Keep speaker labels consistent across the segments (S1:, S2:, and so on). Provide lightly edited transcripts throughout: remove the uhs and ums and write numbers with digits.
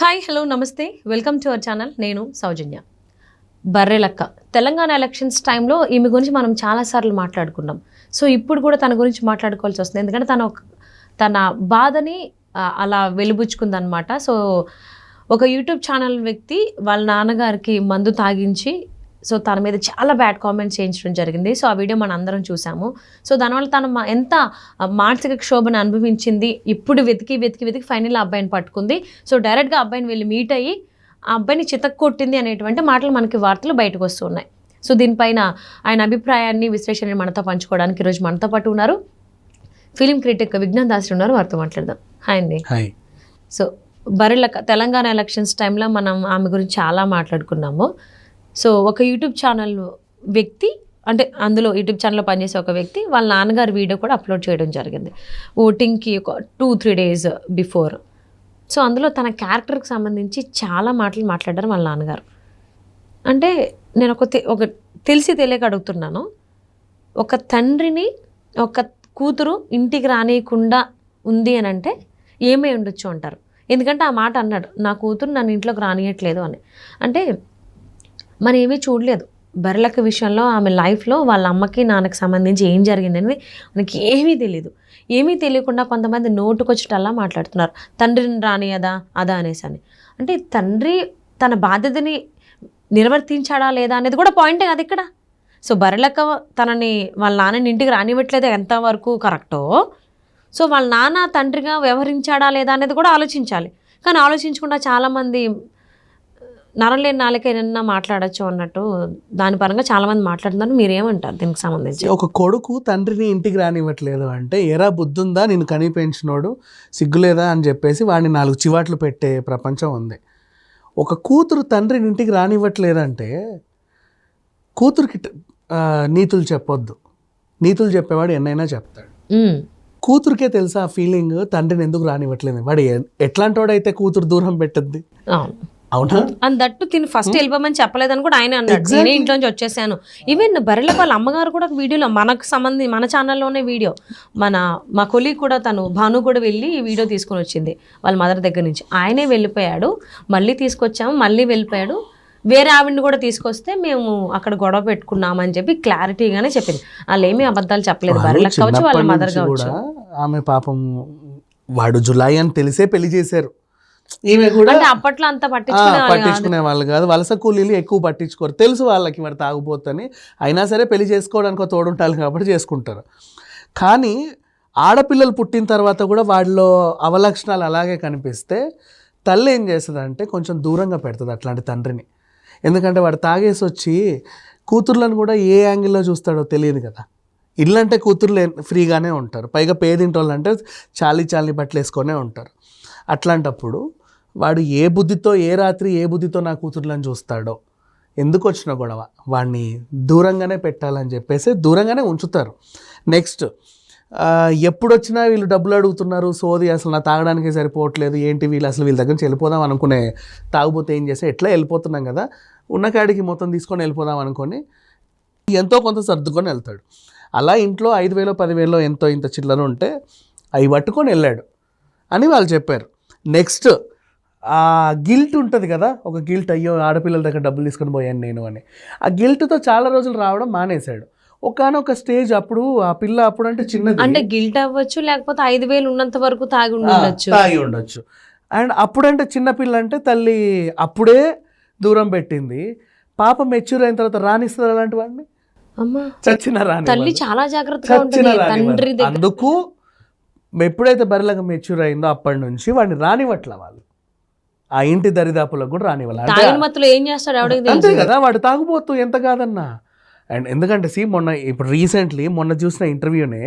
S1: Hi hello నమస్తే welcome to our channel. నేను సౌజన్య. Barrelakka Telangana elections టైంలో ఈమె గురించి మనం చాలాసార్లు మాట్లాడుకున్నాం. సో ఇప్పుడు కూడా తన గురించి మాట్లాడుకోవాల్సి వస్తుంది, ఎందుకంటే తన బాధని అలా వెలుబుచ్చుకుందనమాట. సో ఒక యూట్యూబ్ ఛానల్ వ్యక్తి వాళ్ళ నాన్నగారికి మందు తాగించి సో తన మీద చాలా బ్యాడ్ కామెంట్స్ చేయించడం జరిగింది. సో ఆ వీడియో మనం అందరం చూసాము. సో దానివల్ల తను ఎంత మానసిక క్షోభను అనుభవించింది. ఇప్పుడు వెతికి ఫైనల్ అబ్బాయిని పట్టుకుంది. సో డైరెక్ట్గా అబ్బాయిని వెళ్ళి మీట్ అయ్యి ఆ అబ్బాయిని చితక్కొట్టింది అనేటువంటి మాటలు మనకి వార్తలు బయటకు వస్తున్నాయి. సో దీనిపైన ఆయన అభిప్రాయాన్ని విశ్లేషణని మనతో పంచుకోవడానికి ఈరోజు మనతో పాటు ఉన్నారు ఫిలిం క్రిటిక్ విజ్ఞాన్ దాస్ ఉన్నారు. వారితో మాట్లాడదాం. హాయ్ అండి.
S2: Hi.
S1: So Barrelakka Telangana elections టైంలో మనం ఆమె గురించి చాలా మాట్లాడుకున్నాము. సో ఒక యూట్యూబ్ ఛానల్ వ్యక్తి, అంటే అందులో యూట్యూబ్ ఛానల్లో పనిచేసే ఒక వ్యక్తి వాళ్ళ నాన్నగారి వీడియో కూడా అప్లోడ్ చేయడం జరిగింది ఓటింగ్కి ఒక 2-3 days బిఫోర్. సో అందులో తన క్యారెక్టర్కి సంబంధించి చాలా మాటలు మాట్లాడారు వాళ్ళ నాన్నగారు. అంటే నేను ఒక తెలిసి తెలియక అడుగుతున్నాను, ఒక తండ్రిని ఒక కూతురు ఇంటికి రానియకుండా ఉంది అని అంటే ఏమై ఉండొచ్చు అంటారు. ఎందుకంటే ఆ మాట అన్నాడు, నా కూతురు నన్ను ఇంట్లోకి రానియట్లేదు అని. అంటే మనం ఏమీ చూడలేదు బర్రెలక్క విషయంలో. ఆమె లైఫ్లో వాళ్ళ అమ్మకి నాన్నకి సంబంధించి ఏం జరిగిందని మనకి ఏమీ తెలియదు. ఏమీ తెలియకుండా కొంతమంది నోటుకొచ్చేటల్లా మాట్లాడుతున్నారు, తండ్రిని రానియదా అదా అనేసి అని. అంటే తండ్రి తన బాధ్యతని నిర్వర్తించాడా లేదా అనేది కూడా పాయింటే కదా ఇక్కడ. సో బర్రెలక్క తనని వాళ్ళ నాన్నని ఇంటికి రానివ్వట్లేదు ఎంతవరకు కరెక్టో, సో వాళ్ళ నాన్న తండ్రిగా వ్యవహరించాడా లేదా అనేది కూడా ఆలోచించాలి. కానీ ఆలోచించకుండా చాలామంది నరలేని నాలుకైనా మాట్లాడచ్చు అన్నట్టు దాని పరంగా చాలామంది మాట్లాడుతున్నారు. మీరేమంటారు దీనికి సంబంధించి?
S2: ఒక కొడుకు తండ్రిని ఇంటికి రానివ్వట్లేదు అంటే ఎరా బుద్ధుందా, నేను కని పెంచినోడు సిగ్గులేదా అని చెప్పేసి వాడిని 4 చివాట్లు పెట్టే ప్రపంచం ఉంది. ఒక కూతురు తండ్రిని ఇంటికి రానివ్వట్లేదంటే కూతురికి నీతులు చెప్పొద్దు. నీతులు చెప్పేవాడు ఎన్నైనా చెప్తాడు. కూతురికే తెలుసా ఆ ఫీలింగ్, తండ్రిని ఎందుకు రానివ్వట్లేదు. వాడు ఎట్లాంటి వాడైతే కూతురు దూరం పెట్టద్ది. అవునా?
S1: అండ్ దట్టు తిని ఫస్ట్ వెళ్ళిపోమని చెప్పలేదని కూడా ఆయన అన్నాడు. నేనే ఇంట్లోంచి వచ్చేసాను. ఈవెన్ బర్రెల వాళ్ళ అమ్మగారు కూడా వీడియోలో మనకు సంబంధించి మన ఛానల్లోనే వీడియో, మా కొలీగ్ కూడా తను భాను కూడా వెళ్ళి ఈ వీడియో తీసుకొని వచ్చింది వాళ్ళ మదర్ దగ్గర నుంచి. ఆయనే వెళ్ళిపోయాడు, మళ్ళీ తీసుకొచ్చాము, మళ్ళీ వెళ్ళిపోయాడు. వేరే ఆవిడని కూడా తీసుకొస్తే మేము అక్కడ గొడవ పెట్టుకున్నామని చెప్పి క్లారిటీగానే చెప్పింది. వాళ్ళు ఏమీ అబద్ధాలు చెప్పలేదు. బర్రెలకు కావచ్చు వాళ్ళ మదర్ కావచ్చు.
S2: ఆమె పాపం వాడు జులై అని తెలిసే పెళ్లి చేశారు. ఈమె కూడా
S1: అప్పట్లో అంత పట్టించుకునే
S2: వాళ్ళు కాదు. వలస కూలీలు ఎక్కువ పట్టించుకోరు, తెలుసు వాళ్ళకి వాడు తాగుపోతని. అయినా సరే పెళ్లి చేసుకోవడానికి తోడుంటారు కాబట్టి చేసుకుంటారు. కానీ ఆడపిల్లలు పుట్టిన తర్వాత కూడా వాళ్ళలో అవలక్షణాలు అలాగే కనిపిస్తే తల్లి ఏం చేస్తుందంటే కొంచెం దూరంగా పెడుతుంది అట్లాంటి తండ్రిని. ఎందుకంటే వాడు తాగేసి వచ్చి కూతుర్లను కూడా ఏ యాంగిల్లో చూస్తాడో తెలియదు కదా. ఇల్లంటే కూతుర్లు ఫ్రీగానే ఉంటారు, పైగా పేదింటి వాళ్ళు అంటే చాలీ బట్టలు వేసుకొనే ఉంటారు. అట్లాంటప్పుడు వాడు ఏ బుద్ధితో ఏ రాత్రి ఏ బుద్ధితో నా కూతుర్లను చూస్తాడో, ఎందుకు వచ్చిన గొడవ, వాడిని దూరంగానే పెట్టాలని చెప్పేసి దూరంగానే ఉంచుతారు. నెక్స్ట్ ఎప్పుడు వచ్చినా వీళ్ళు డబ్బులు అడుగుతున్నారు, సోది అసలు నా తాగడానికి సరిపోవట్లేదు ఏంటి, వీళ్ళు అసలు వీళ్ళ దగ్గర నుంచి వెళ్ళిపోదాం అనుకునే తాగుపోతే ఏం చేస్తే ఎట్లా వెళ్ళిపోతున్నాం కదా, ఉన్న కాడికి మొత్తం తీసుకొని వెళ్ళిపోదాం అనుకొని ఎంతో కొంత సర్దుకొని వెళ్తాడు. అలా ఇంట్లో 5,000 10,000 ఎంతో ఇంత చిల్లర ఉంటే అవి పట్టుకొని వెళ్ళాడు అని వాళ్ళు చెప్పారు. నెక్స్ట్ ఆ గిల్ట్ ఉంటుంది కదా, ఒక గిల్ట్, అయ్యో ఆడపిల్లల దగ్గర డబ్బులు తీసుకొని పోయాను నేను అని. ఆ గిల్ట్తో చాలా రోజులు రావడం మానేశాడు. ఒకనొక స్టేజ్ అప్పుడు ఆ పిల్ల అప్పుడు అంటే చిన్నది,
S1: అంటే గిల్ట్ అవ్వచ్చు, లేకపోతే 5,000 ఉన్నంత వరకు తాగి
S2: ఉండొచ్చు. అండ్ అప్పుడంటే చిన్నపిల్ల అంటే తల్లి అప్పుడే దూరం పెట్టింది. పాప మెచ్యూర్ అయిన తర్వాత రానిస్తుంది అలాంటి వాడిని, చచ్చిన రాని
S1: తల్లి చాలా జాగ్రత్తగా.
S2: అందుకు ఎప్పుడైతే బర్రెలకు మెచ్యూర్ అయిందో అప్పటి నుంచి వాడిని రానివ్వట్ల వాళ్ళు, ఆ ఇంటి దరిదాపులకు కూడా రానివ్వాలి.
S1: ఏం చేస్తాడు
S2: అంతే కదా, వాడు తాగుపోతూ ఎంత కాదన్నా. అండ్ ఎందుకంటే ఇప్పుడు రీసెంట్లీ మొన్న చూసిన ఇంటర్వ్యూనే,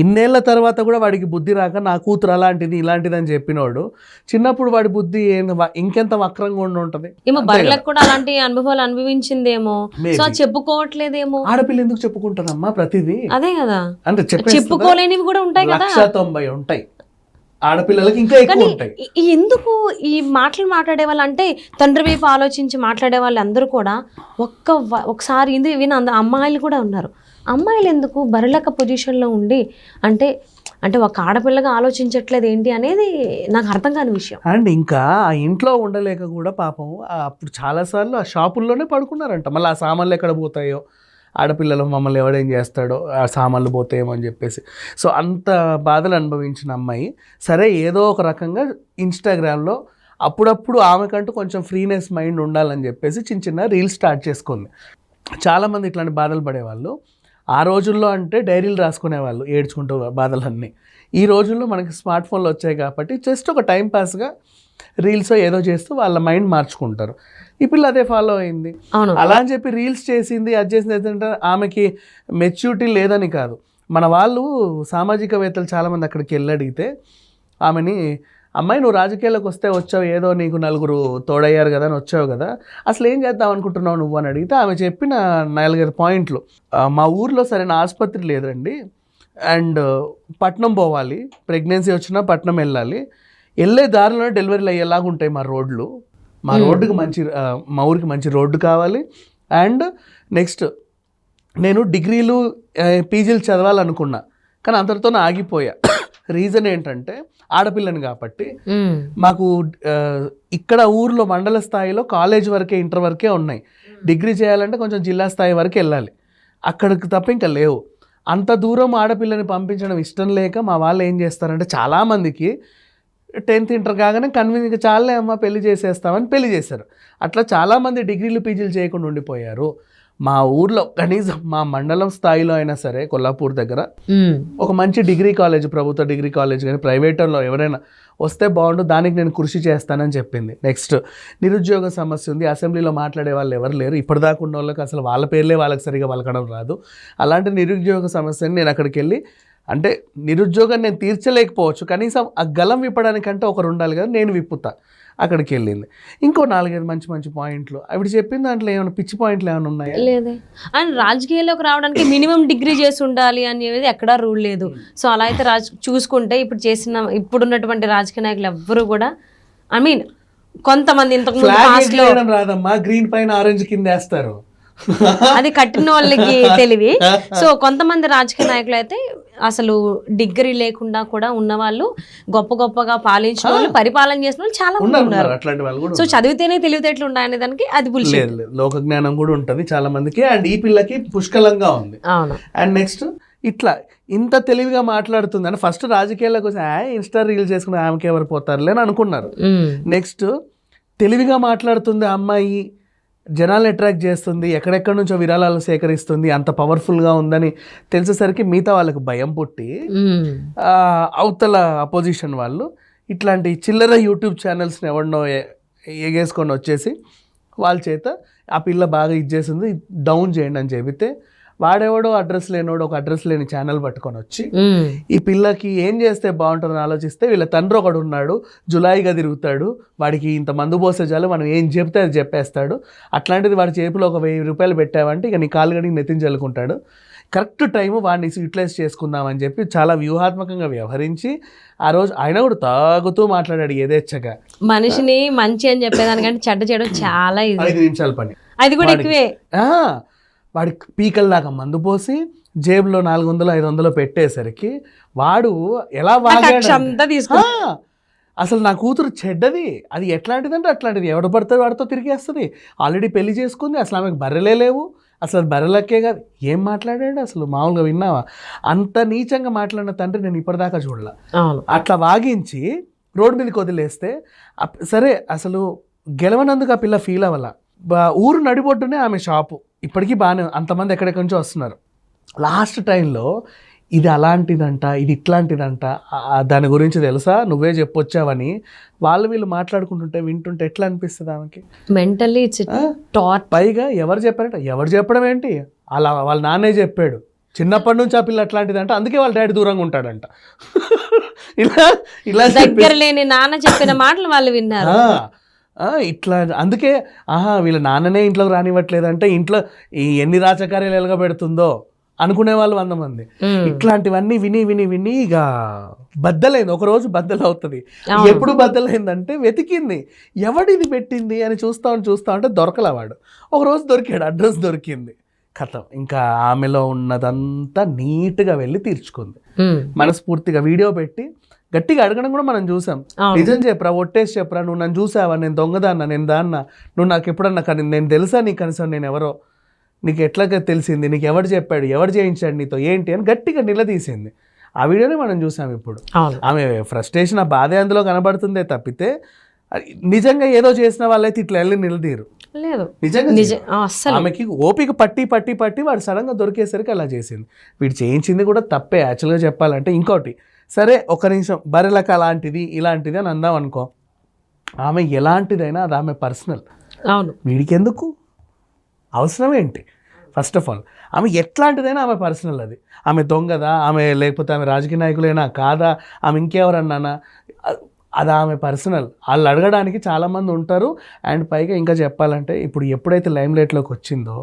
S2: ఇన్నేళ్ల తర్వాత కూడా వాడికి బుద్ధి రాక నా కూతురు అలాంటిది ఇలాంటిది అని చెప్పినోడు, చిన్నప్పుడు వాడి బుద్ధి ఇంకెంత వక్రంగా ఉంటుంది.
S1: బర్రెలకు కూడా అలాంటి అనుభవాలు అనుభవించిందేమో, సో చెప్పుకోవట్లేదేమో.
S2: ఆడపిల్ల ఎందుకు చెప్పుకుంటారమ్మా ప్రతిదీ?
S1: అదే కదా,
S2: అంటే
S1: చెప్పుకోలేనివి కూడా ఉంటాయి కదా,
S2: 190 ఉంటాయి. ఆడపిల్లలకి ఇంకా ఎక్కువ ఉంటాయి.
S1: ఎందుకు ఈ మాటలు మాట్లాడే వాళ్ళు అంటే తండ్రి వైపు ఆలోచించి మాట్లాడే వాళ్ళు అందరూ కూడా ఒకసారి ఇది విని అమ్మాయిలు కూడా ఉన్నారు. అమ్మాయిలు ఎందుకు బర్రెలక్క పొజిషన్లో ఉండి అంటే అంటే ఒక ఆడపిల్లగా ఆలోచించట్లేదు ఏంటి అనేది నాకు అర్థం కాని విషయం.
S2: అండ్ ఇంకా ఆ ఇంట్లో ఉండలేక కూడా పాపం అప్పుడు చాలాసార్లు ఆ షాపుల్లోనే పడుకున్నారంట. మళ్ళీ ఆ సామాన్లు ఎక్కడ పోతాయో, ఆడపిల్లలు మమ్మల్ని ఎవడేం చేస్తాడో, ఆ సామాన్లు పోతాయేమో అని చెప్పేసి. సో అంత బాధలు అనుభవించిన అమ్మాయి సరే ఏదో ఒక రకంగా ఇన్స్టాగ్రామ్లో అప్పుడప్పుడు ఆమెకంటూ కొంచెం ఫ్రీనెస్ మైండ్ ఉండాలని చెప్పేసి చిన్న చిన్న రీల్స్ స్టార్ట్ చేసుకుంది. చాలామంది ఇట్లాంటి బాధలు పడేవాళ్ళు ఆ రోజుల్లో అంటే డైరీలు రాసుకునేవాళ్ళు ఏడ్చుకుంటూ బాధలన్నీ. ఈ రోజుల్లో మనకి స్మార్ట్ ఫోన్లు వచ్చాయి కాబట్టి జస్ట్ ఒక టైంపాస్గా రీల్స్ ఏదో చేస్తూ వాళ్ళ మైండ్ మార్చుకుంటారు. ఈ పిల్ల అదే ఫాలో అయింది. అలా అని చెప్పి రీల్స్ చేసింది, అది చేసింది ఏంటంటే ఆమెకి మెచ్యూరిటీ లేదని కాదు. మన వాళ్ళు సామాజికవేత్తలు చాలామంది అక్కడికి వెళ్ళి అడిగితే ఆమెని, అమ్మాయి నువ్వు రాజకీయాల్లోకి వస్తే వచ్చావు, ఏదో నీకు నలుగురు తోడయ్యారు కదా అని వచ్చావు కదా, అసలు ఏం చేద్దాం అనుకుంటున్నావు నువ్వు అని అడిగితే ఆమె చెప్పిన 4-5 పాయింట్లు. మా ఊర్లో సరైన ఆసుపత్రి లేదండి, అండ్ పట్నం పోవాలి, ప్రెగ్నెన్సీ వచ్చినా పట్నం వెళ్ళాలి, వెళ్ళే దారిలోనే డెలివరీలు అయ్యేలాగా ఉంటాయి మా రోడ్లు, మా రోడ్డుకి మంచి, మా ఊరికి మంచి రోడ్డు కావాలి, అండ్ నెక్స్ట్ నేను డిగ్రీలు పీజీలు చదవాలనుకున్నా కానీ అంతటితోనే ఆగిపోయా. రీజన్ ఏంటంటే ఆడపిల్లని కాబట్టి మాకు ఇక్కడ ఊర్లో మండల స్థాయిలో కాలేజ్ వరకే, ఇంటర్ వరకే ఉన్నాయి. డిగ్రీ చేయాలంటే కొంచెం జిల్లా స్థాయి వరకు వెళ్ళాలి, అక్కడికి తప్ప ఇంకా లేవు. అంత దూరం ఆడపిల్లని పంపించడం ఇష్టం లేక మా వాళ్ళు ఏం చేస్తారంటే చాలామందికి 10th ఇంటర్ కాగానే కన్వీనియంగా చాలే అమ్మ పెళ్లి చేసేస్తామని పెళ్లి చేశారు. అట్లా చాలామంది డిగ్రీలు పీజీలు చేయకుండా ఉండిపోయారు. మా ఊర్లో కనీసం మా మండలం స్థాయిలో అయినా సరే కొల్లాపూర్ దగ్గర ఒక మంచి డిగ్రీ కాలేజ్, ప్రభుత్వ డిగ్రీ కాలేజ్ కానీ ప్రైవేట్లో ఎవరైనా వస్తే బాగుండు, దానికి నేను కృషి చేస్తానని చెప్పింది. నెక్స్ట్ నిరుద్యోగ సమస్య ఉంది, అసెంబ్లీలో మాట్లాడే వాళ్ళు ఎవరు లేరు, ఇప్పటిదాకా ఉన్న వాళ్ళకి అసలు వాళ్ళ పేర్లే వాళ్ళకి సరిగా పలకడం రాదు. అలాంటి నిరుద్యోగ సమస్యని నేను అక్కడికి వెళ్ళి, అంటే నిరుద్యోగం నేను తీర్చలేకపోవచ్చు, కనీసం ఆ గలం విప్పడానికంటే ఒకరు ఉండాలి కదా, నేను విప్పుతా. అక్కడికి వెళ్ళింది. ఇంకో 4-5 మంచి మంచి పాయింట్లు ఆవిడ చెప్పిన దాంట్లో ఏమైనా పిచ్చి పాయింట్లు ఏమైనా ఉన్నాయా?
S1: లేదే. అండ్ రాజకీయాల్లోకి రావడానికి మినిమం డిగ్రీ చేసి ఉండాలి అనేది ఎక్కడా రూల్ లేదు. సో అలా అయితే చూసుకుంటే ఇప్పుడున్నటువంటి రాజకీయ నాయకులు ఎవ్వరు కూడా, ఐ మీన్ కొంతమంది ఇంతకు
S2: రాదమ్మా, గ్రీన్ పైన ఆరెంజ్ కింద వేస్తారు,
S1: అది కట్టిన వాళ్ళకి తెలివి. సో కొంతమంది రాజకీయ నాయకులు అయితే అసలు డిగ్రీ లేకుండా కూడా ఉన్నవాళ్ళు, గొప్పగా పాలించిన వాళ్ళు, పరిపాలన చేసిన వాళ్ళు చాలా మంది ఉన్నారు. సో చదివితేనే తెలివితేటలు ఉన్నాయనే దానికి అది బుల్షిట్.
S2: లోక జ్ఞానం కూడా ఉంటుంది చాలా మందికి, అండ్ ఈ పిల్లకి పుష్కలంగా ఉంది.
S1: అవును.
S2: అండ్ నెక్స్ట్ ఇట్లా ఇంత తెలివిగా మాట్లాడుతుంది అని ఫస్ట్ రాజకీయాల్లోకి వచ్చి ఇన్స్టా రీల్ చేసుకుని ఆమెకి ఎవరు పోతారులే అని అనుకున్నారు. నెక్స్ట్ తెలివిగా మాట్లాడుతుంది అమ్మాయి, జనాలు అట్రాక్ట్ చేస్తుంది, ఎక్కడెక్కడి నుంచో విరాళాలు సేకరిస్తుంది, అంత పవర్ఫుల్గా ఉందని తెలిసేసరికి మిగతా వాళ్ళకి భయం పుట్టి అవతల అపోజిషన్ వాళ్ళు ఇట్లాంటి చిల్లర యూట్యూబ్ ఛానల్స్ని ఎవరినో ఎగేసుకొని వచ్చేసి వాళ్ళ చేత ఆ పిల్ల బాగా ఇచ్చేసింది, డౌన్ చేయండి అని చెబితే వాడేవాడో అడ్రస్ లేనివాడు ఒక అడ్రస్ లేని ఛానల్ పట్టుకొని వచ్చి ఈ పిల్లకి ఏం చేస్తే బాగుంటుందని ఆలోచిస్తే వీళ్ళ తండ్రి ఒకడు ఉన్నాడు, జులాయిగా తిరుగుతాడు, వాడికి ఇంత మందు పోసే చాలు, మనం ఏం చెప్తే అది చెప్పేస్తాడు, అట్లాంటిది వాడి చేతిలో ఒక 1000 రూపాయలు పెట్టావంటే ఇక నీ కాలు గడికి నెత్తిని చల్లుకుంటాడు, కరెక్ట్ టైము వాడిని యూటిలైజ్ చేసుకుందామని చెప్పి చాలా వ్యూహాత్మకంగా వ్యవహరించి ఆ రోజు ఆయన కూడా తాగుతూ మాట్లాడాడు యథేచ్ఛగా.
S1: మనిషిని మంచి అని చెప్పేదానికంటే చెడ్డ చేయడం చాలా
S2: 5 నిమిషాల పని,
S1: అది కూడా ఎక్కువే.
S2: వాడికి పీకల దాకా మందు పోసి జేబులో 400-500 పెట్టేసరికి వాడు ఎలా వాగాడు. అసలు నా కూతురు చెడ్డది, అది ఎట్లాంటిదంటే అట్లాంటిది, ఎవడు పడితే వాడితో తిరిగేస్తుంది, ఆల్రెడీ పెళ్లి చేసుకుంది, అసలు ఆమెకు బర్రెలే లేవు, అసలు బర్రెలకే కాదు. ఏం మాట్లాడాడు అసలు, మామూలుగా విన్నావా? అంత నీచంగా మాట్లాడిన తండ్రి నేను ఇప్పటిదాకా చూడాల. అట్లా వాగించి రోడ్డు మీదకి వదిలేస్తే సరే, అసలు గెలవనందుకు ఆ పిల్ల ఫీల్ అవ్వాల. ఊరు నడిబొడ్డునే ఆమె షాపు, ఇప్పటికీ బాగానే అంతమంది ఎక్కడెక్కడి నుంచో వస్తున్నారు. లాస్ట్ టైంలో ఇది అలాంటిదంట, ఇది ఇట్లాంటిదంట, దాని గురించి తెలుసా, నువ్వే చెప్పొచ్చావని వీళ్ళు మాట్లాడుకుంటుంటే వింటుంటే ఎట్లా అనిపిస్తుంది ఆమెకి?
S1: మెంటల్లీ
S2: పైగా ఎవరు చెప్పారంట, ఎవరు చెప్పడం ఏంటి, అలా వాళ్ళ నాన్నే చెప్పాడు, చిన్నప్పటి నుంచి ఆ పిల్ల అట్లాంటిదంట, అందుకే వాళ్ళ డాడీ దూరంగా ఉంటాడంట. ఇలా
S1: దగ్గర లేని నాన్న చెప్పిన మాటలు వాళ్ళు విన్నారు.
S2: ఇట్లా అందుకే వీళ్ళ నాన్ననే ఇంట్లోకి రానివ్వట్లేదంటే ఇంట్లో ఎన్ని రాజకార్యాలు ఎలగబెడుతుందో అనుకునే వాళ్ళు 100 మంది. ఇట్లాంటివన్నీ విని విని విని ఇక బద్దలైంది. ఒకరోజు బద్దలవుతుంది. ఎప్పుడు బద్దలైందంటే వెతికింది, ఎవడిది పెట్టింది అని చూస్తా ఉంటే దొరకలేవాడు. ఒకరోజు దొరికాడు, అడ్రస్ దొరికింది, కథం ఇంకా ఆమెలో ఉన్నదంతా నీట్గా వెళ్ళి తీర్చుకుంది. మనస్ఫూర్తిగా వీడియో పెట్టి గట్టిగా అడగడం కూడా మనం చూసాం. నిజం చెప్పరా, ఒట్టేసి చెప్పరా, నువ్వు నన్ను చూసావా, నేను దొంగదాన్నా, నేను దాన్నా, నువ్వు నాకు ఎప్పుడన్నా కానీ నేను తెలుసా నీకు కనీసం నేను ఎవరో, నీకు ఎట్లాగా తెలిసింది, నీకు ఎవరు చెప్పాడు, ఎవరు చేయించాడు నీతో ఏంటి అని గట్టిగా నిలదీసింది. ఆ వీడియోనే మనం చూసాం. ఇప్పుడు ఆమె ఫ్రస్ట్రేషన్, ఆ బాధే అందులో కనబడుతుందే తప్పితే నిజంగా ఏదో చేసిన వాళ్ళైతే ఇట్లా వెళ్ళి నిలదీరు. నిజంగా ఆమెకి ఓపిక పట్టి వాడు సడన్గా దొరికేసరికి అలా చేసింది. వీడు చేయించింది కూడా తప్పే యాక్చువల్గా చెప్పాలంటే. ఇంకోటి, సరే ఒక నిమిషం, బర్రెలకు అలాంటిది ఇలాంటిది అని అందాం అనుకో, ఆమె ఎలాంటిదైనా అది ఆమె పర్సనల్.
S1: అవును,
S2: వీడికి ఎందుకు అవసరం ఏంటి? ఫస్ట్ ఆఫ్ ఆల్ ఆమె ఎట్లాంటిదైనా ఆమె పర్సనల్. అది ఆమె దొంగదా, ఆమె లేకపోతే ఆమె రాజకీయ నాయకులైనా కాదా, ఆమె ఇంకెవరన్నానా, అది ఆమె పర్సనల్. వాళ్ళు అడగడానికి చాలామంది ఉంటారు. అండ్ పైగా ఇంకా చెప్పాలంటే ఇప్పుడు ఎప్పుడైతే లైమ్ లైట్లోకి వచ్చిందో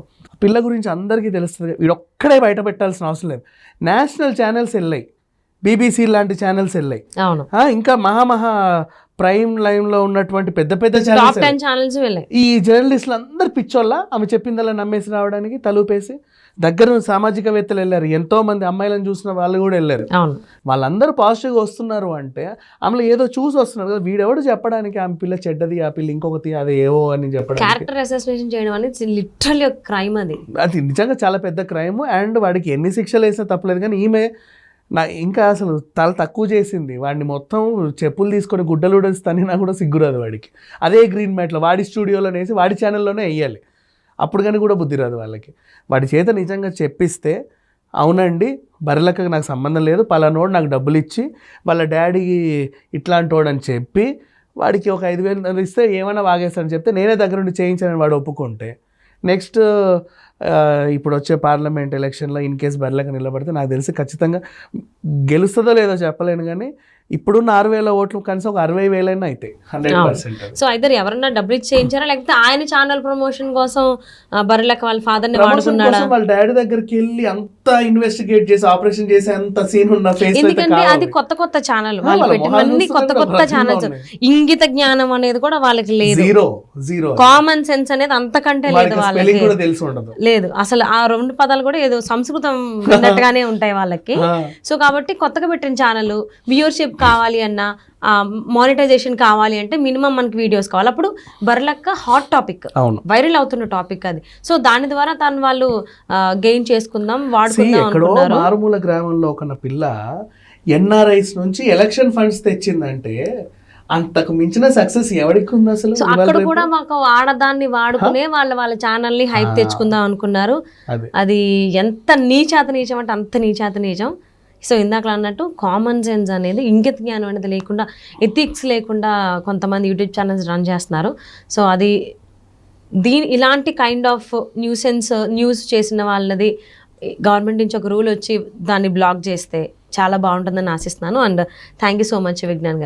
S2: పిల్ల గురించి అందరికీ తెలుస్తుంది. వీడొక్కడే బయట పెట్టాల్సిన అవసరం లేదు. నేషనల్ ఛానల్స్ వెళ్ళాయి, బీబీసీ లాంటి ఛానల్స్ వెళ్ళాయి, ఇంకా మహా ప్రైమ్ లైన్లో ఉన్నటువంటి పెద్ద పెద్ద ఛానల్స్ వెళ్ళాయి. ఈ జర్నలిస్టులు అందరు పిచ్చోళ్ళ ఆమె చెప్పిందలా నమ్మేసి రావడానికి తలుపేసి దగ్గర సామాజికవేత్తలు వెళ్ళారు, ఎంతో మంది అమ్మాయిలను చూసిన వాళ్ళు కూడా వెళ్ళారు. వాళ్ళందరూ పాజిటివ్గా వస్తున్నారు అంటే ఆమెలో ఏదో చూసి వస్తున్నారు కదా. వీడెవడు చెప్పడానికి ఆమె పిల్ల చెడ్డది, ఆ పిల్ల ఇంకొకటి అది ఏవో అని చెప్పడానికి.
S1: క్యారెక్టర్ అసోసియేషన్ చేయడం అనేది లిటరల్లీ ఒక క్రైమ్.
S2: అది నిజంగా చాలా పెద్ద క్రైమ్. అండ్ వాడికి ఎన్ని శిక్షలు వేసినా తప్పలేదు. కానీ ఈమె ఇంకా అసలు తల తక్కువ చేసింది. వాడిని మొత్తం చెప్పులు తీసుకొని గుడ్డలు తనినా కూడా సిగ్గురాదు వాడికి. అదే గ్రీన్ మ్యాట్లో వాడి స్టూడియోలోనే వేసి వాడి ఛానల్లోనే వేయాలి. అప్పుడు కానీ కూడా బుద్ధి రాదు వాళ్ళకి. వాడి చేత నిజంగా చెప్పిస్తే, అవునండి బర్రెలకు నాకు సంబంధం లేదు, పలానోడు నాకు డబ్బులు ఇచ్చి వాళ్ళ డాడీకి ఇట్లాంటోడు అని చెప్పి వాడికి ఒక 5,000 ఇస్తే ఏమైనా వాగేస్తాడని చెప్తే నేనే దగ్గర నుండి చేయించానని వాడు ఒప్పుకుంటే, నెక్స్ట్ ఇప్పుడు వచ్చే పార్లమెంట్ ఎలక్షన్లో ఇన్ కేసు బర్రెలకు నిలబడితే నాకు తెలిసి ఖచ్చితంగా గెలుస్తుందో లేదో చెప్పలేను. కానీ ఇప్పుడున్న 6,000 ఓట్లు కనీసం ఒక 60,000 అయితే 100%.
S1: సో అయితే ఎవరన్నా డబ్బులు ఇచ్చి చేయించారా, లేకపోతే ఆయన ఛానల్ ప్రమోషన్ కోసం బర్రెలకు వాళ్ళ ఫాదర్ని వాడుకున్నాడా?
S2: వాళ్ళ డాడీ దగ్గరికి వెళ్ళి అంతా ఇన్వెస్టిగేట్ చేసి ఆపరేషన్ చేసి అంత సీన్ ఉన్న ఫేస్.
S1: ఎందుకంటే అది కొత్త ఛానల్, వాళ్ళు పెట్టినవన్నీ కొత్త ఛానల్స్. ఇంగిత జ్ఞానం అనేది కూడా వాళ్ళకి లేదు, జీరో. కామన్ సెన్స్ అనేది అంతకంటే లేదు వాళ్ళకి, లేదు అసలు. ఆ 2 పదాలు కూడా ఏదో సంస్కృతం విన్నట్టుగానే ఉంటాయి వాళ్ళకి. సో కాబట్టి కొత్తగా పెట్టిన ఛానల్ వ్యూవర్షిప్ కావాలి అన్నా, మానిటైజేషన్ కావాలి అంటే మినిమం మనకి వీడియోస్ కావాలి. అప్పుడు బర్రెలక్క హాట్ టాపిక్, వైరల్ అవుతున్న టాపిక్ అది. సో దాని ద్వారా వాళ్ళు గెయిన్ చేసుకుందాం, వాడుకుందాం అనుకున్నారు.
S2: మారుమూల గ్రామంలో ఒక పిల్ల ఎన్ఆర్ఐస్ నుంచి ఎలక్షన్ ఫండ్స్ తెచ్చిందంటే అంతకు మించిన సక్సెస్ ఎవరికి ఉంది అసలు?
S1: అక్కడ కూడా మాకు ఆడదాన్ని వాడుకునే వాళ్ళ ఛానల్ ని హైప్ తెచ్చుకుందాం అనుకున్నారు. అది ఎంత నీచాత నీచం అంటే అంత నీచాత నీచం. సో ఇందాక అన్నట్టు కామన్ సెన్స్ అనేది, ఇంగిత జ్ఞానం అనేది లేకుండా, ఎథిక్స్ లేకుండా కొంతమంది యూట్యూబ్ ఛానల్స్ రన్ చేస్తున్నారు. సో అది ఇలాంటి కైండ్ ఆఫ్ న్యూస్ చేసిన వాళ్ళది గవర్నమెంట్ నుంచి ఒక రూల్ వచ్చి దాన్ని బ్లాక్ చేస్తే చాలా బాగుంటుందని ఆశిస్తున్నాను. And thank you so much Vignan గారు.